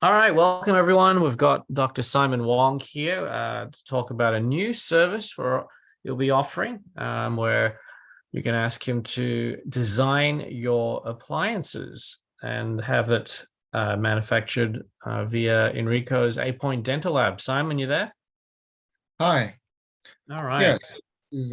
All right, welcome everyone. We've got Dr. Simon Wong here to talk about a new service you'll be offering, where you can ask him to design your appliances and have it manufactured via Enrico's 8-Point Dental Lab. Simon, you there? Hi. All right. Yes, this is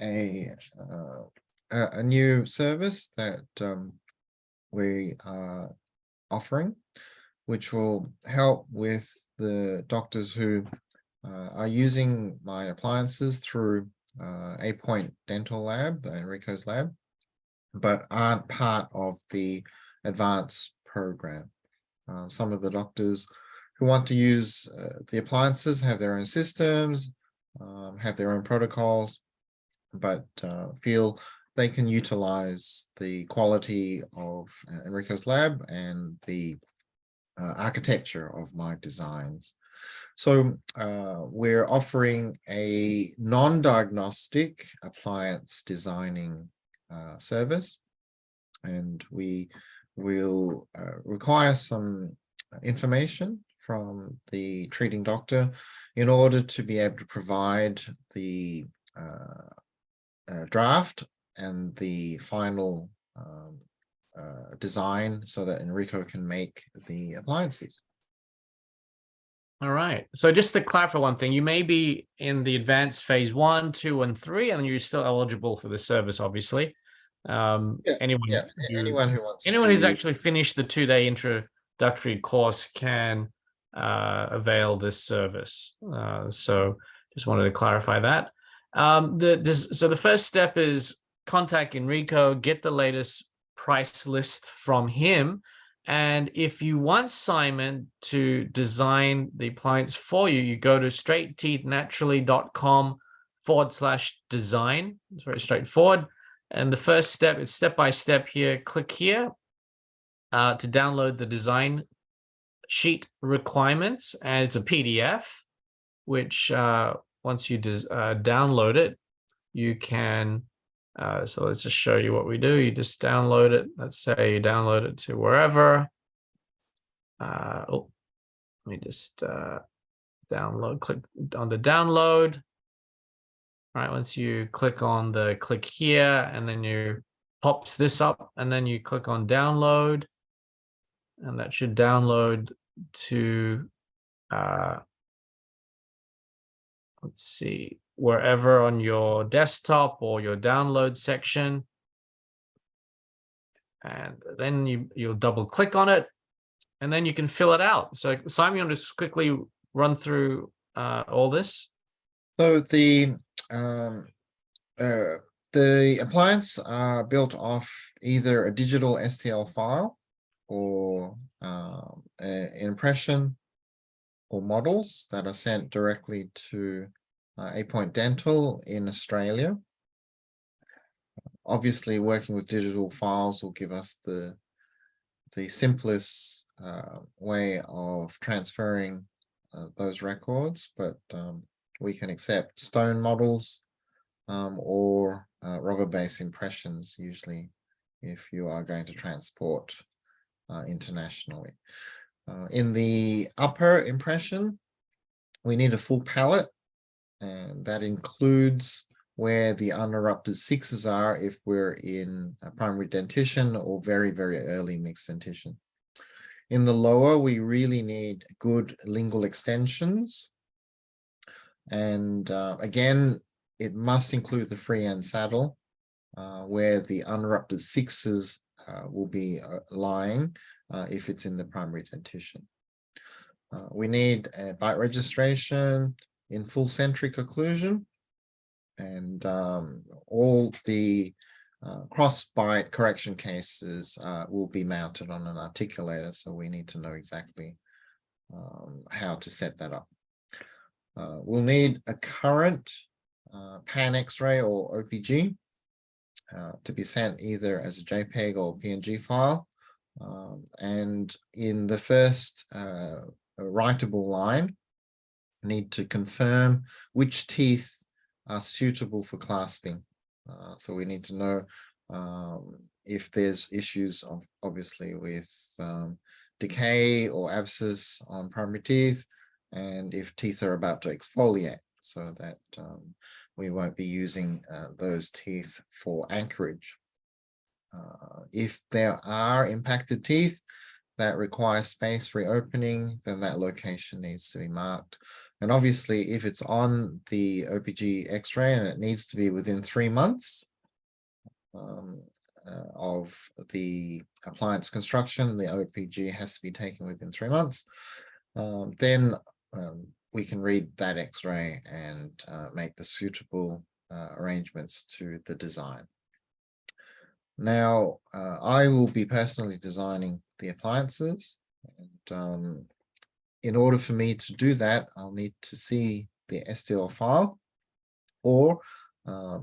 a new service that we are offering, which will help with the doctors who are using my appliances through 8-Point Dental Lab, Enrico's lab, but aren't part of the advanced program. Some of the doctors who want to use the appliances have their own systems, have their own protocols, but feel they can utilize the quality of Enrico's lab and the architecture of my designs. So we're offering a non-diagnostic appliance designing service, and we will require some information from the treating doctor in order to be able to provide the draft and the final design so that Enrico can make the appliances. All right. So just to clarify one thing, you may be in the advanced phase 1, 2, and 3, and you're still eligible for the service, obviously. Anyone who wants who's actually finished the 2-day introductory course can avail this service. So just wanted to clarify that. So the first step is contact Enrico, get the latest price list from him. And if you want Simon to design the appliance for you, you go to straightteethnaturally.com/design. It's very straightforward. And the first step, it's step by step here. Click here to download the design sheet requirements. And it's a PDF, which once you download it, you can so let's just show you what we do. You just download it. Let's say you download it to wherever. Let me just download, click on the download. All right, once you click on the click here, and then you pops this up, and then you click on download, and that should download to, let's see, wherever on your desktop or your download section. And then you'll double click on it, and then you can fill it out. So Simon, you want to just quickly run through all this? So the appliance are built off either a digital STL file or an impression or models that are sent directly to 8-Point Dental in Australia. Obviously, working with digital files will give us the simplest way of transferring those records, but we can accept stone models or rubber-based impressions, usually, if you are going to transport internationally. In the upper impression, we need a full palette, and that includes where the unerupted sixes are if we're in a primary dentition or very, very early mixed dentition. In the lower, we really need good lingual extensions. And again, it must include the free end saddle, where the unerupted sixes will be lying if it's in the primary dentition. We need a bite registration in full centric occlusion, and all the cross bite correction cases will be mounted on an articulator, so we need to know exactly how to set that up. We'll need a current pan X-ray or OPG to be sent either as a JPEG or PNG file, and in the first writable line, need to confirm which teeth are suitable for clasping. So we need to know if there's issues obviously with decay or abscess on primary teeth, and if teeth are about to exfoliate, so that we won't be using those teeth for anchorage. If there are impacted teeth that require space reopening, then that location needs to be marked. And obviously, if it's on the OPG X-ray and it needs to be within 3 months of the appliance construction, the OPG has to be taken within 3 months. Then we can read that X-ray and make the suitable arrangements to the design. Now, I will be personally designing the appliances, and in order for me to do that, I'll need to see the STL file, or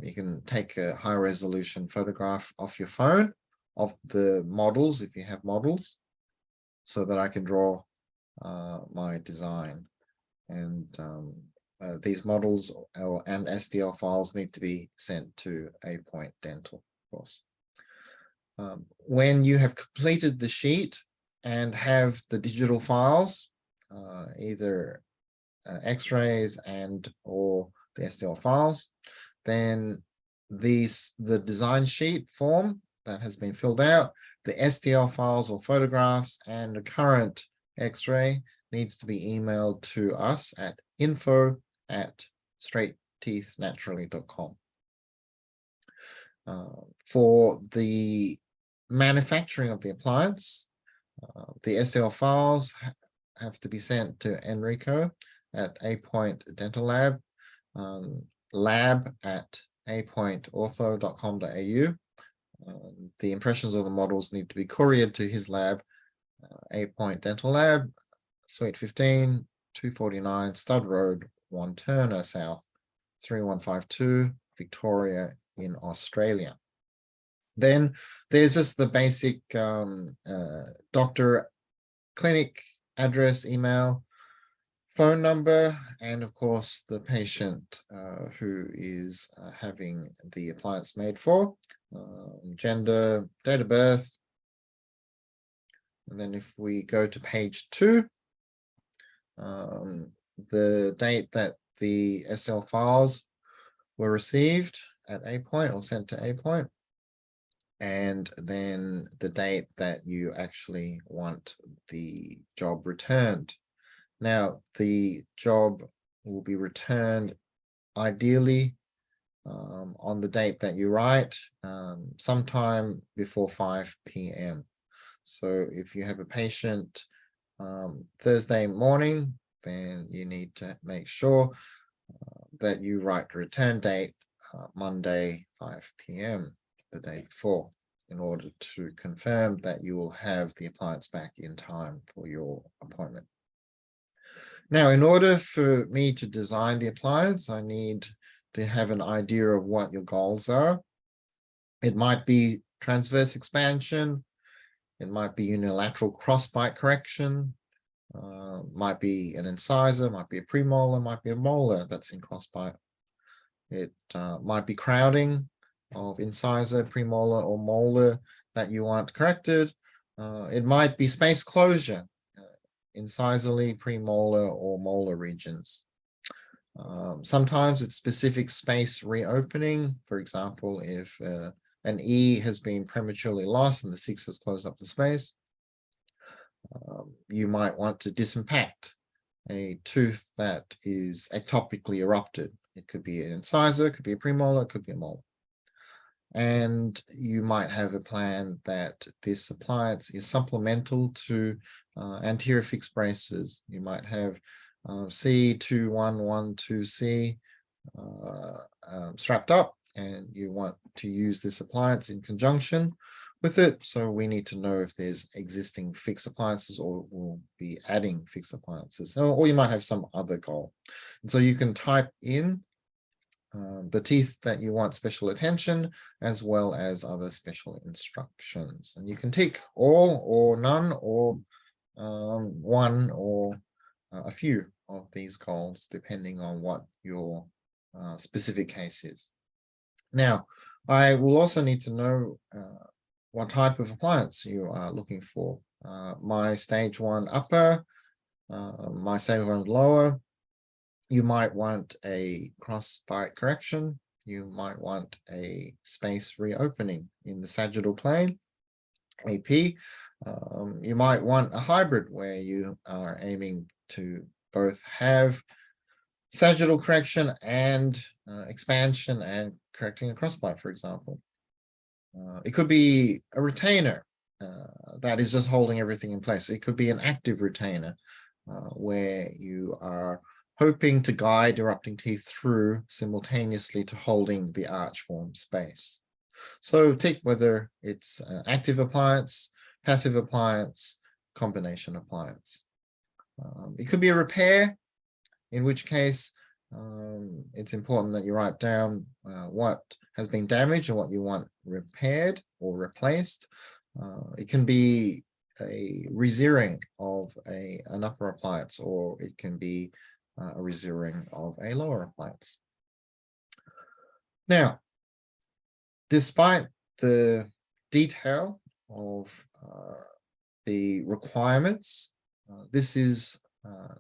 you can take a high resolution photograph off your phone of the models if you have models, so that I can draw my design. And these models and STL files need to be sent to A Point Dental, of course. When you have completed the sheet and have the digital files, either X-rays and or the STL files, then the design sheet form that has been filled out, the STL files or photographs, and the current X-ray needs to be emailed to us at info@straightteethnaturally.com. For the manufacturing of the appliance, the STL files have to be sent to Enrico at A Point Dental Lab, lab@apointortho.com.au. The impressions of the models need to be couriered to his lab, A Point Dental Lab, Suite 15, 249 Stud Road, Wantirna South, 3152, Victoria in Australia. Then there's just the basic doctor, clinic, address, email, phone number, and of course the patient who is having the appliance made for, gender, date of birth. And then if we go to page 2, the date that the SL files were received at A Point or sent to A Point, and then the date that you actually want the job returned. Now, the job will be returned ideally on the date that you write, sometime before 5 p.m. So if you have a patient Thursday morning, then you need to make sure that you write the return date Monday 5 p.m. the day before, in order to confirm that you will have the appliance back in time for your appointment. Now, in order for me to design the appliance, I need to have an idea of what your goals are. It might be transverse expansion, it might be unilateral crossbite correction, might be an incisor, might be a premolar, might be a molar that's in crossbite. It might be crowding of incisor, premolar, or molar that you want corrected. It might be space closure, incisally, premolar, or molar regions. Sometimes it's specific space reopening. For example, if an E has been prematurely lost and the 6 has closed up the space, you might want to disimpact a tooth that is ectopically erupted. It could be an incisor, it could be a premolar, it could be a molar. And you might have a plan that this appliance is supplemental to anterior fixed braces. You might have C2112C strapped up, and you want to use this appliance in conjunction with it. So we need to know if there's existing fixed appliances, or we'll be adding fixed appliances, or you might have some other goal. And so you can type in the teeth that you want special attention, as well as other special instructions. And you can tick all or none, or one or a few of these goals, depending on what your specific case is. Now, I will also need to know what type of appliance you are looking for. My stage 1 upper, my stage 1 lower. You might want a cross-bite correction. You might want a space reopening in the sagittal plane, AP. You might want a hybrid where you are aiming to both have sagittal correction and expansion and correcting a crossbite, for example. It could be a retainer that is just holding everything in place. It could be an active retainer where you are hoping to guide erupting teeth through simultaneously to holding the arch form space. So take whether it's active appliance, passive appliance, combination appliance. It could be a repair, in which case it's important that you write down what has been damaged and what you want repaired or replaced. It can be a rezeroing of an upper appliance, or it can be a rezeroing of a lower appliance. Now, despite the detail of the requirements, this is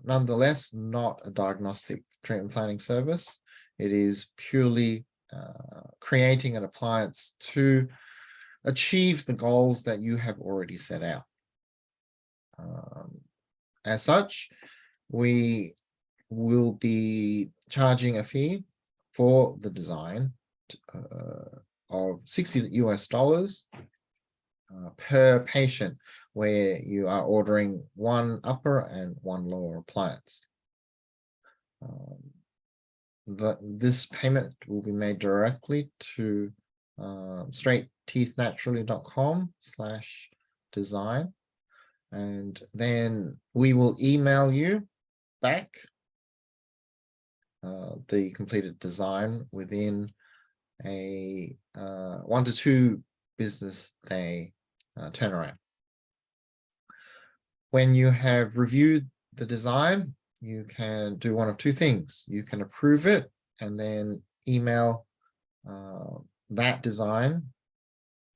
nonetheless not a diagnostic treatment planning service. It is purely creating an appliance to achieve the goals that you have already set out. As such, we will be charging a fee for the design of $60 per patient, where you are ordering one upper and one lower appliance. This payment will be made directly to straightteethnaturally.com/design, and then we will email you back the completed design within a 1 to 2 business day turnaround. When you have reviewed the design, you can do one of two things. You can approve it and then email that design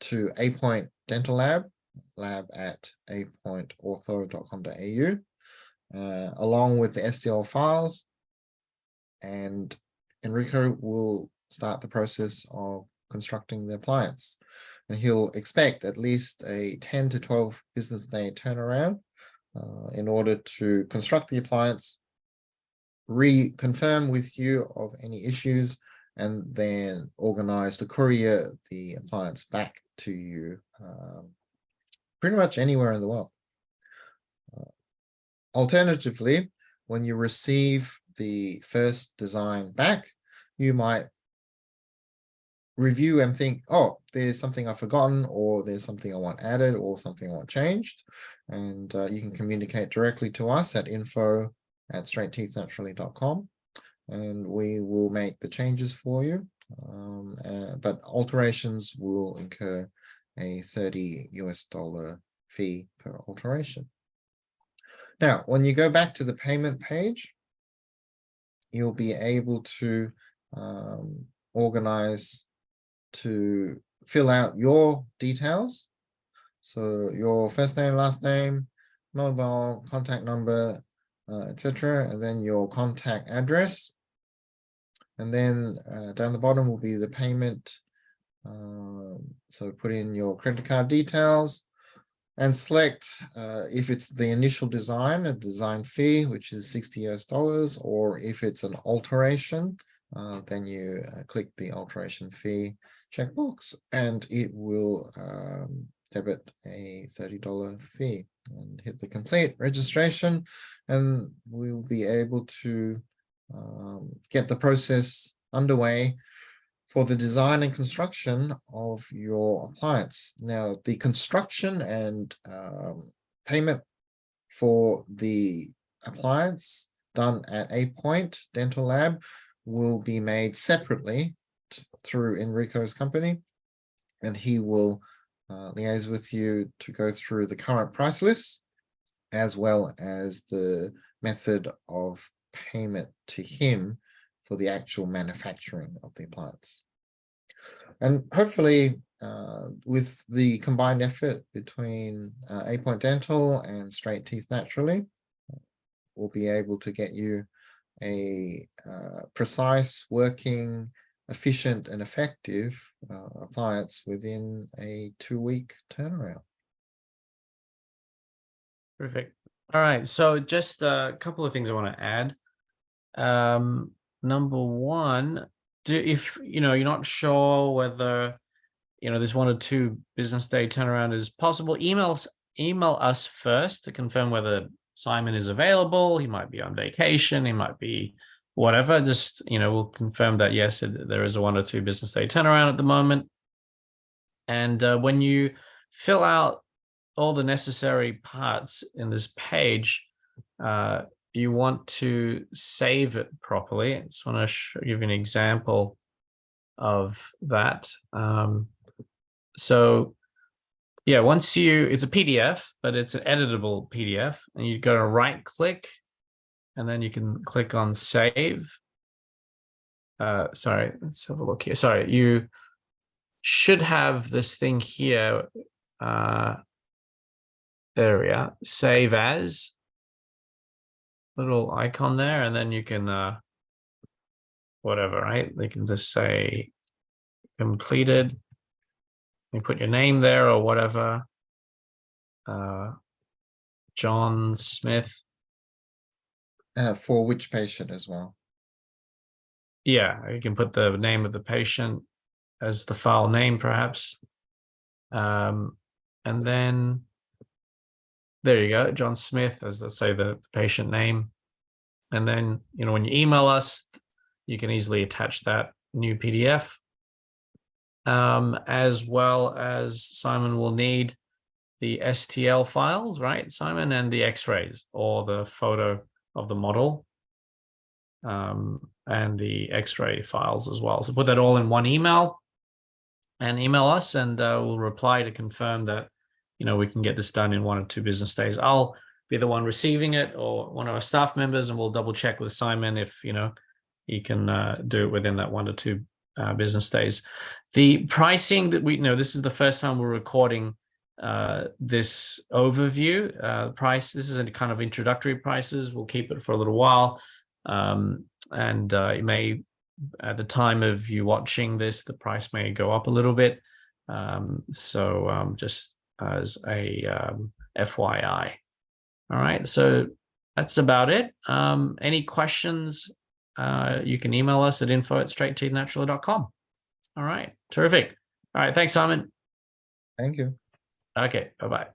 to A-Point Dental Lab, lab@apointortho.com.au, along with the STL files, and Enrico will start the process of constructing the appliance. And he'll expect at least a 10 to 12 business day turnaround in order to construct the appliance, reconfirm with you of any issues, and then organize to courier the appliance back to you pretty much anywhere in the world. Alternatively, when you receive the first design back, you might review and think, oh, there's something I've forgotten, or there's something I want added, or something I want changed. And you can communicate directly to us at info@straightteethnaturally.com, and we will make the changes for you. But alterations will incur a $30 fee per alteration. Now, when you go back to the payment page, you'll be able to organize to fill out your details. So your first name, last name, mobile, contact number, etc., and then your contact address. And then down the bottom will be the payment. So put in your credit card details and select if it's the initial design, a design fee, which is $60, or if it's an alteration, then you click the alteration fee checkbox, and it will debit a $30 fee, and hit the complete registration, and we'll be able to get the process underway for the design and construction of your appliance. Now, the construction and payment for the appliance done at A-Point Dental Lab will be made separately through Enrico's company, and he will liaise with you to go through the current price list, as well as the method of payment to him for the actual manufacturing of the appliance. And hopefully with the combined effort between A Point Dental and Straight Teeth Naturally, we'll be able to get you a precise, working, efficient, and effective appliance within a 2-week turnaround. Perfect. All right. So just a couple of things I want to add. Number one, if you're not sure whether this 1 or 2 business day turnaround is possible, email us first to confirm whether Simon is available. He might be on vacation, he might be whatever. Just we'll confirm that yes, there is a 1 or 2 business day turnaround at the moment. And when you fill out all the necessary parts in this page, you want to save it properly. I just want to give you an example of that. So yeah, it's a PDF, but it's an editable PDF, and you go to right click, and then you can click on save. Sorry, let's have a look here. Sorry, you should have this thing here. There we are, save as, little icon there, and then you can whatever, right? They can just say completed. You put your name there or whatever. John Smith. For which patient as well? Yeah, you can put the name of the patient as the file name, perhaps. And then there you go, John Smith, as let's say the patient name. And then, when you email us, you can easily attach that new PDF. As well as Simon will need the STL files, right, Simon, and the X-rays or the photo of the model, and the X-ray files as well. So put that all in one email and email us, and we'll reply to confirm that we can get this done in 1 or 2 business days. I'll be the one receiving it, or one of our staff members, and we'll double check with Simon if he can do it within that 1 or 2 business days. The pricing that this is the first time we're recording this overview price. This is a kind of introductory prices. We'll keep it for a little while, and it may, at the time of you watching this, the price may go up a little bit. So just as a FYI. All right, so that's about it. Any questions? You can email us at info@straightteethnaturally.com. All right, terrific. All right, thanks, Simon. Thank you. Okay, bye-bye.